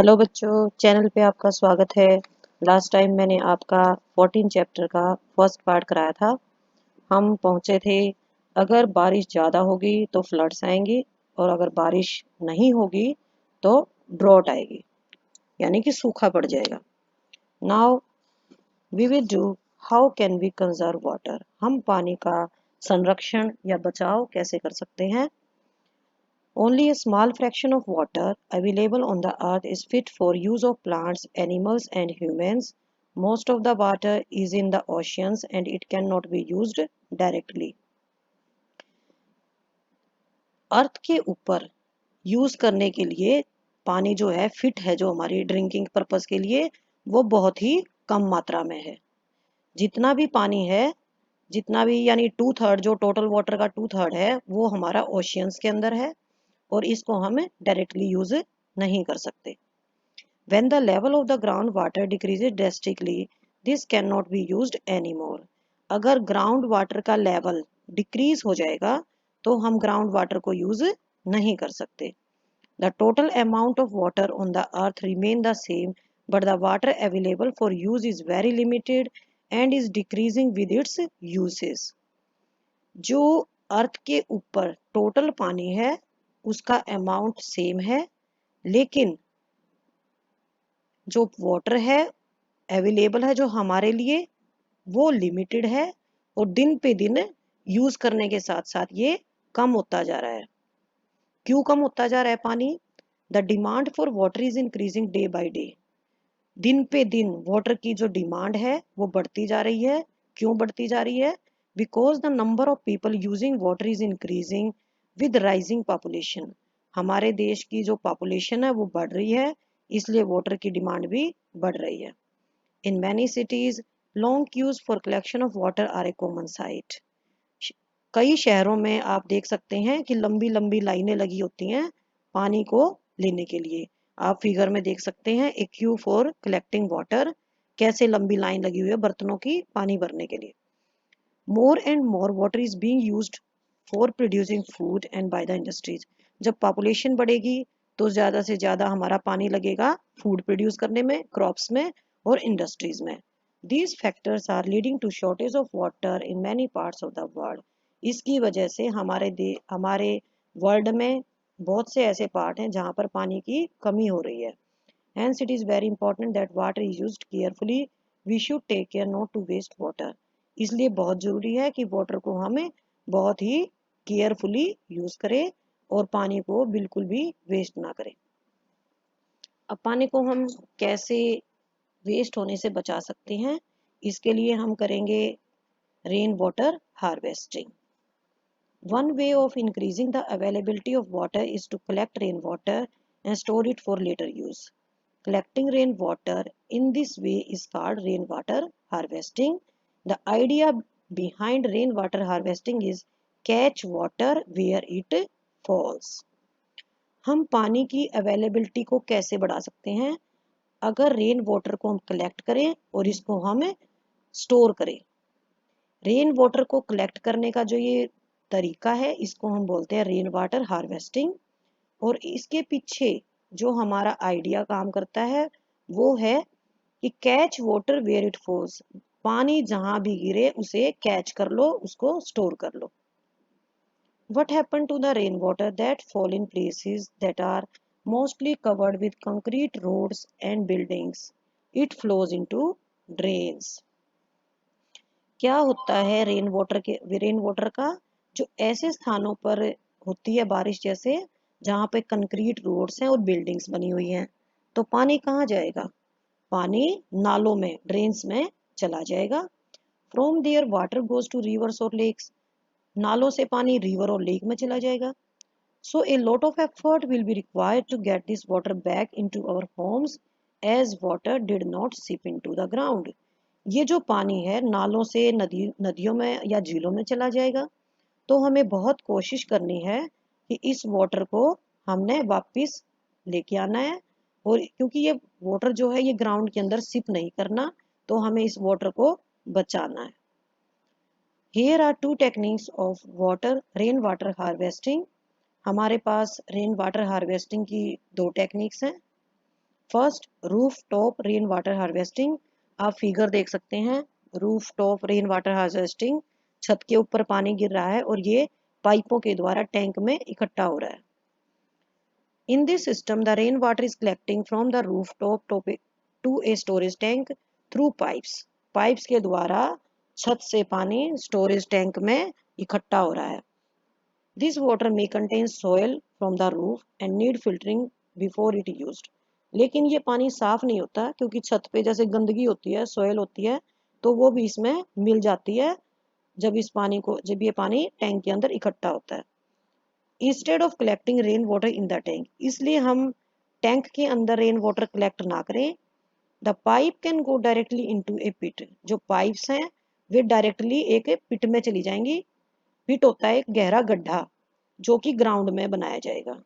Hello बच्चों, channel पे आपका स्वागत है। लास्ट टाइम मैंने आपका 14 चैप्टर का फर्स्ट पार्ट कराया था। हम पहुंचे थे अगर बारिश ज़्यादा होगी तो फ्लड्स आएंगी और अगर बारिश नहीं होगी तो ड्रॉट आएगी, यानी कि सूखा पड़ जाएगा। Now we will do how can we conserve water. हम पानी का संरक्षण या बचाव कैसे कर सकते हैं। Only a small fraction of water available on the earth is fit for use of plants, animals, and humans. Most of the water is in the oceans and it cannot be used directly. अर्थ के ऊपर use करने के लिए पानी जो है fit है, जो हमारी ड्रिंकिंग पर्पस के लिए, वो बहुत ही कम मात्रा में है। जितना भी पानी है, जितना भी यानी 2/3 जो टोटल वाटर का 2/3 है, वो हमारा ओशियंस के अंदर है और इसको हम डायरेक्टली यूज नहीं कर सकते। When the level of the groundwater decreases drastically, this cannot be used anymore. अगर ग्राउंड वाटर का लेवल डिक्रीज हो जाएगा तो हम ग्राउंड वाटर को यूज नहीं कर सकते। The total amount of water on the earth remain the same, but the water available for use is very limited and is decreasing with its uses. जो अर्थ के ऊपर टोटल पानी है उसका अमाउंट सेम है, लेकिन जो वाटर है अवेलेबल है जो हमारे लिए, वो लिमिटेड है और दिन पे दिन यूज करने के साथ साथ ये कम होता जा रहा है। क्यों कम होता जा रहा है पानी? The demand for water is increasing day by day. दिन पे दिन वाटर की जो डिमांड है वो बढ़ती जा रही है। क्यों बढ़ती जा रही है? Because the number of people using water is increasing with rising population. हमारे देश की जो पॉपुलेशन है वो बढ़ रही है, इसलिए वाटर की डिमांड भी बढ़ रही है। In many cities long queues for collection of water are a common sight. कई शहरों में आप देख सकते हैं कि लंबी लंबी लाइनें लगी होती हैं पानी को लेने के लिए। आप फिगर में देख सकते हैं एक क्यू फॉर कलेक्टिंग वाटर, कैसे लंबी लाइन लगी हुई है बर्तनों की पानी भरने के लिए। More and more water is being used for producing food and by the industries. जब पॉपुलेशन बढ़ेगी तो ज्यादा से ज्यादा हमारा पानी लगेगा फूड प्रोड्यूस करने में, क्रॉप्स में और इंडस्ट्रीज में। These factors are leading to shortage of water in many parts of the world. इसकी वजह से हमारे वर्ल्ड में बहुत से ऐसे पार्ट हैं जहाँ पर पानी की कमी हो रही है। Hence it is very important that water is used carefully. We should take care not to waste water. इसलिए बहुत जरूरी है कि वाटर को हमें बहुत ही केयरफुली यूज करें और पानी को बिल्कुल भी वेस्ट ना करें। अब पानी को हम कैसे वेस्ट होने से बचा सकते हैं, इसके लिए हम करेंगे rain water harvesting. One way of increasing the availability of water is to collect rainwater and store it for later use. Collecting rainwater in this way is called rainwater harvesting. The idea behind rainwater harvesting is catch water where it falls. हम पानी की availability को कैसे बढ़ा सकते हैं? अगर rain water को हम कलेक्ट करें और इसको हम स्टोर करें। रेन वाटर को कलेक्ट करने का जो ये तरीका है, इसको हम बोलते हैं रेन वाटर हार्वेस्टिंग। और इसके पीछे जो हमारा आइडिया काम करता है वो है कि catch water where it falls. पानी जहां भी गिरे उसे कैच कर लो, उसको स्टोर कर लो। What happened to the rainwater that fall in places that are mostly covered with concrete roads and buildings? It flows into drains. क्या होता है रेन वाटर का जो ऐसे स्थानों पर होती है बारिश जैसे, जहाँ पे कंक्रीट रोड्स हैं और बिल्डिंग्स बनी हुई हैं, तो पानी कहाँ जाएगा? पानी नालों में, ड्रेन्स में चला जाएगा। From there water goes to rivers और लेक्स। नालों से पानी रिवर और लेक में चला जाएगा। So a lot of effort will be required to get this water back into our homes as water did not seep into the ground. ये जो पानी है नालों से नदियों में या झीलों में चला जाएगा, तो हमें बहुत कोशिश करनी है कि इस वाटर को हमने वापस लेके आना है। और क्योंकि ये वाटर जो है ये ग्राउंड के अंदर सिप नहीं करना, तो हमें इस वाटर को बचाना है। Here are two techniques of rain water harvesting. हमारे पास रेन वाटर हार्वेस्टिंग की दो टेक्निक्स हैं। First, roof top rain water harvesting. आप फिगर देख सकते हैं, roof top rain water harvesting, छत के ऊपर पानी गिर रहा है और ये पाइपों के द्वारा टैंक में इकट्ठा हो रहा है। In this system the rain water is collecting from the roof top to a storage tank through pipes. Pipes के द्वारा छत से पानी स्टोरेज टैंक में इकट्ठा हो रहा है। This water may contain soil from the roof and need filtering before it used। लेकिन ये पानी साफ नहीं होता क्योंकि छत पे जैसे गंदगी होती है, सोयल होती है, तो वो भी इसमें मिल जाती है जब ये पानी टैंक के अंदर इकट्ठा होता है। Instead of collecting rain water in the tank, इसलिए हम टैंक के अंदर रेन वाटर कलेक्ट ना करें। The pipe can go directly into a pit. जो पाइप्स हैं वे डायरेक्टली एक पिट में चली जाएंगी। पिट होता है एक गहरा गड्ढा जो कि ग्राउंड में बनाया जाएगा।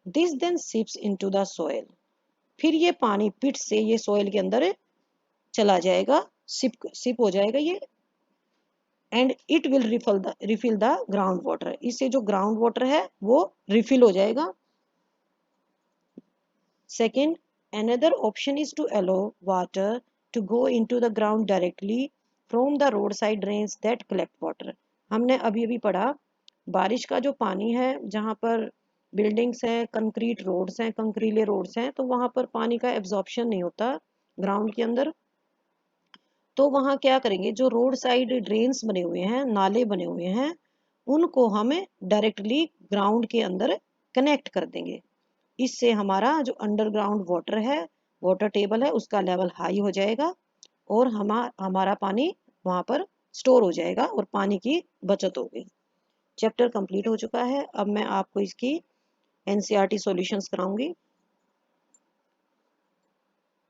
This then seeps into the soil. फिर ये पानी पिट से ये सॉइल के अंदर चला जाएगा, सिप हो जाएगा ये, and it will refill the ground water. इससे जो ग्राउंड वाटर है वो रिफिल हो जाएगा। Second, another option is to allow water to go into the ground directly from the roadside drains that collect water। हमने अभी अभी पढ़ा बारिश का जो पानी है, जहाँ पर बिल्डिंग्स हैं, कंक्रीट रोड्स हैं, कंक्रीले रोड्स हैं, तो वहाँ पर पानी का एब्जॉर्प्शन नहीं होता ग्राउंड के अंदर। तो वहाँ क्या करेंगे, जो रोड साइड ड्रेन्स बने हुए हैं, नाले बने हुए हैं, उनको हमें डायरेक्टली ग्राउंड के अंदर कनेक्ट कर देंगे। इससे हमारा जो अंडरग्राउंड वाटर है, वाटर टेबल है, उसका लेवल हाई हो जाएगा और हमारा पानी वहाँ पर स्टोर हो जाएगा और पानी की बचत होगी। चैप्टर कंप्लीट हो चुका है। अब मैं आपको इसकी एनसीईआरटी सॉल्यूशंस कराऊंगी।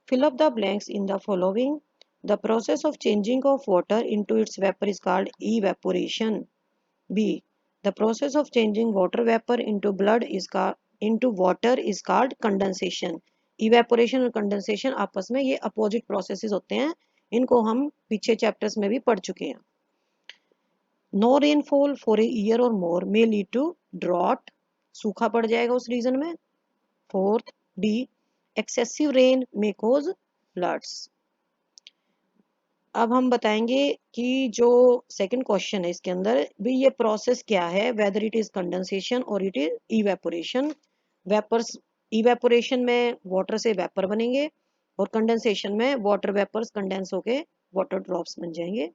Fill up the blanks in the following. The process of changing of water into its vapor is called evaporation. B. The process of changing water vapor into water is called condensation. Evaporation और condensation आपस में ये opposite processes होते हैं। इनको हम पीछे chapters में भी पढ़ चुके हैं। No rainfall for a year or more may lead to drought। सूखा पड़ जाएगा उस रीजन में। Fourth, D, excessive rain may cause floods। अब हम बताएंगे कि जो सेकंड क्वेश्चन है इसके अंदर भी ये प्रोसेस क्या है, वेदर इट इज कंडेंसेशन और it is evaporation. Vapours, evaporation में वाटर से वेपर बनेंगे और कंडेंसेशन में वाटर वेपर्स कंडेंस होके वाटर ड्रॉप्स बन जाएंगे।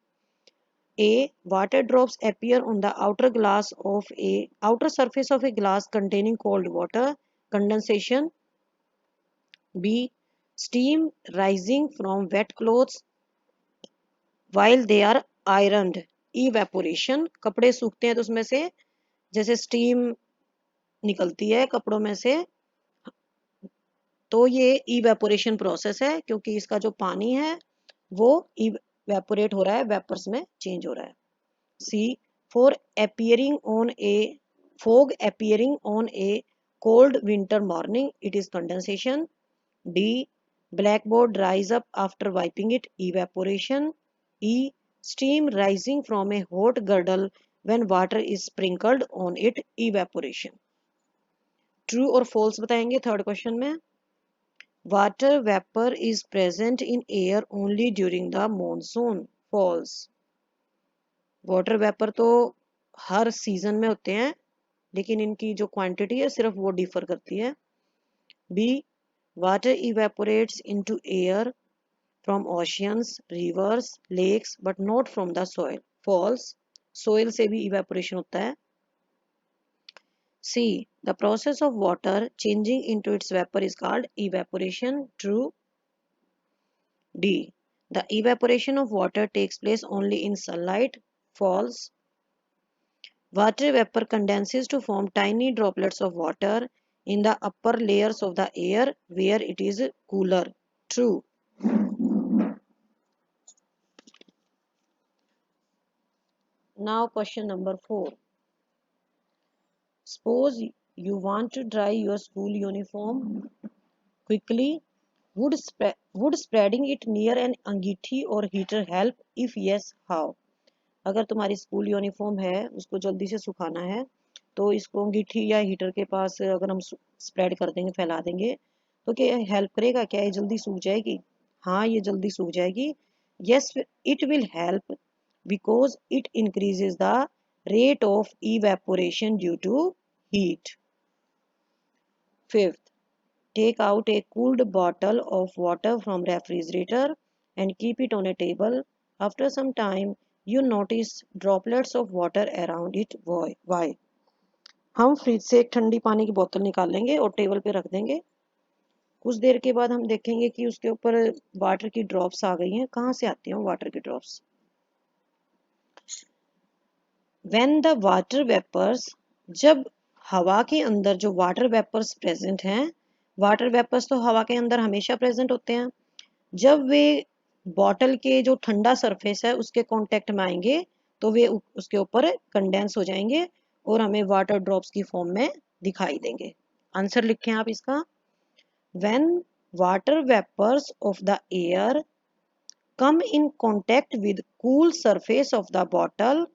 A, water drops appear on the outer surface of a glass containing cold water, condensation. B, steam rising from wet clothes while they are ironed, evaporation। कपड़े सूखते हैं तो उसमें से जैसे स्टीम निकलती है कपड़ों में से, तो ये इवेपोरेशन प्रोसेस है क्योंकि इसका जो पानी है वो इवेपोरेट हो रहा है, वेपर्स में चेंज हो रहा है। सी, for appearing on a fog appearing on a cold winter morning, it is condensation। D, blackboard rise up after wiping it, evaporation। E, steam rising from a hot girdle when water is sprinkled on it, evaporation। True और false बताएंगे third question में। Water vapour is present in air only during the monsoon, false. Water vapour तो हर season में होते हैं लेकिन इनकी जो क्वांटिटी है सिर्फ वो डिफर करती है। B, water evaporates into air from oceans, rivers, lakes but not from the soil, false। soil से भी evaporation होता है। C, the process of water changing into its vapor is called evaporation, true। D, the evaporation of water takes place only in sunlight, false। water vapor condenses to form tiny droplets of water in the upper layers of the air where it is cooler, true। Now question number 4. Suppose you want to dry your school uniform quickly. Would spreading it near an अंगीठी or heater help? If yes, how? अगर तुम्हारी school uniform है उसको जल्दी से सुखाना है तो इसको अंगीठी या हीटर के पास अगर हम स्प्रेड कर देंगे, फैला देंगे, तो क्या हेल्प करेगा? क्या ये जल्दी सूख जाएगी? हाँ, ये जल्दी सूख जाएगी। Yes, it will help because it increases the rate of evaporation due to heat. Fifth, take out a cooled bottle of water from refrigerator and keep it on a table. After some time, you notice droplets of water around it. Why? हम fridge से एक ठंडी पानी की बोतल निकाल लेंगे और टेबल पे रख देंगे। कुछ देर के बाद हम देखेंगे कि उसके ऊपर वाटर की ड्रॉप्स आ गई हैं। कहाँ से आती हैं वाटर की drops? When the water vapors, जब हवा के अंदर जो वाटर वेपर्स प्रेजेंट हैं, वाटर वेपर्स तो हवा के अंदर हमेशा प्रेजेंट होते हैं, जब वे बॉटल के जो ठंडा सरफेस है उसके कांटेक्ट में आएंगे तो वे उसके ऊपर कंडेंस हो जाएंगे और हमें वाटर ड्रॉप्स की फॉर्म में दिखाई देंगे। आंसर लिखें आप इसका। When water vapors of the air come in contact with cool surface of the bottle,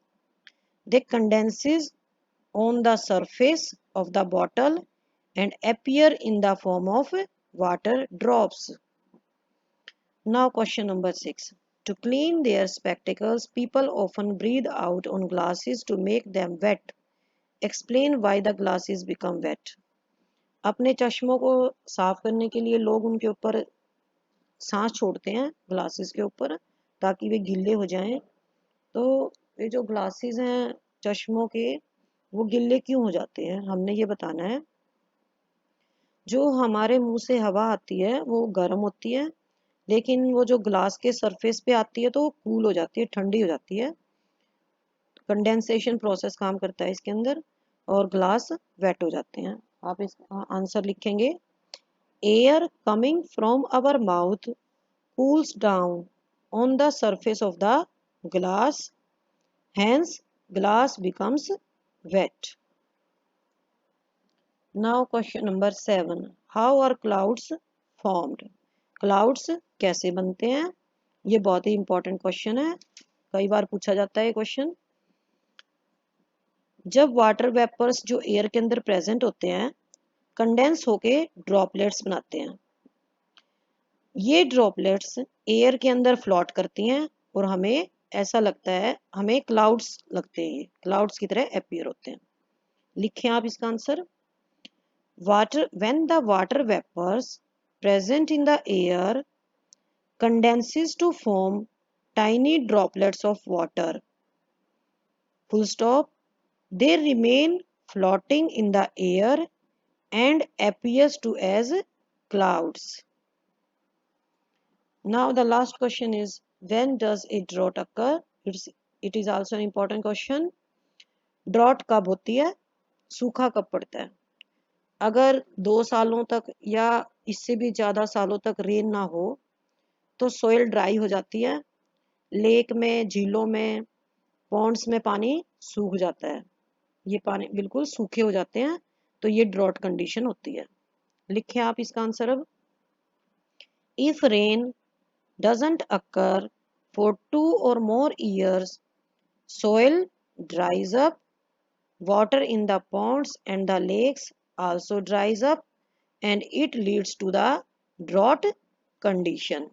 they condenses on the surface of the bottle and appear in the form of water drops. Now question number 6. To clean their spectacles, people often breathe out on glasses to make them wet. Explain why the glasses become wet. अपने चश्मों को साफ करने के लिए लोग उनके ऊपर सांस छोड़ते हैं ग्लासेस के ऊपर ताकि वे गीले हो जाएं। तो ये जो ग्लासेस हैं चश्मों के वो गिल्ले क्यों हो जाते हैं, हमने ये बताना है। जो हमारे मुंह से हवा आती है वो गर्म होती है, लेकिन वो जो ग्लास के सरफेस पे आती है तो वो कूल हो जाती है, ठंडी हो जाती है। कंडेंसेशन प्रोसेस काम करता है इसके अंदर और ग्लास वेट हो जाते हैं। आप इसका आंसर लिखेंगे। Air coming from our mouth cools down on the surface of the glass, hence glass becomes wet. Now question number 7. How are clouds formed? Clouds कैसे बनते हैं? ये बहुत ही इंपॉर्टेंट क्वेश्चन है, कई बार पूछा जाता है क्वेश्चन। जब वाटर वेपर्स जो एयर के अंदर प्रेजेंट होते हैं कंडेंस होके ड्रॉपलेट्स बनाते हैं। ये ड्रॉपलेट्स एयर के अंदर फ्लोट करती हैं और हमें ऐसा लगता है, हमें क्लाउड्स लगते हैं, ये क्लाउड्स की तरह अपीयर होते हैं। लिखें आप इसका answer. Water when the water vapours present in the air condenses to form tiny droplets of water, full stop, they remain floating in the air and appears to as clouds. Now the last question is, when does a drought occur? It is also an important question. Drought कब होती है, सूखा कब पड़ता है? अगर 2 सालों तक या इससे भी ज़्यादा सालों तक रेन ना हो तो सोइल ड्राई हो जाती है, लेक में, झीलों में, पॉन्ड्स में पानी सूख जाता है, ये पानी बिल्कुल सूखे हो जाते हैं, तो ये ड्रॉट कंडीशन होती है। लिखें आप इसका आंसर अब। If rain doesn't occur for 2 or more years, soil dries up, water in the ponds and the lakes also dries up and it leads to the drought condition.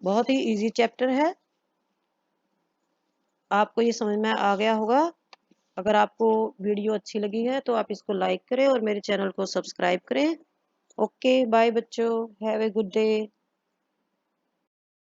बहुत ही easy chapter है, आपको ये समझ में आ गया होगा। अगर आपको वीडियो अच्छी लगी है तो आप इसको लाइक करें और मेरे चैनल को सब्सक्राइब करें। ओके बाय बच्चों, हैव ए गुड डे।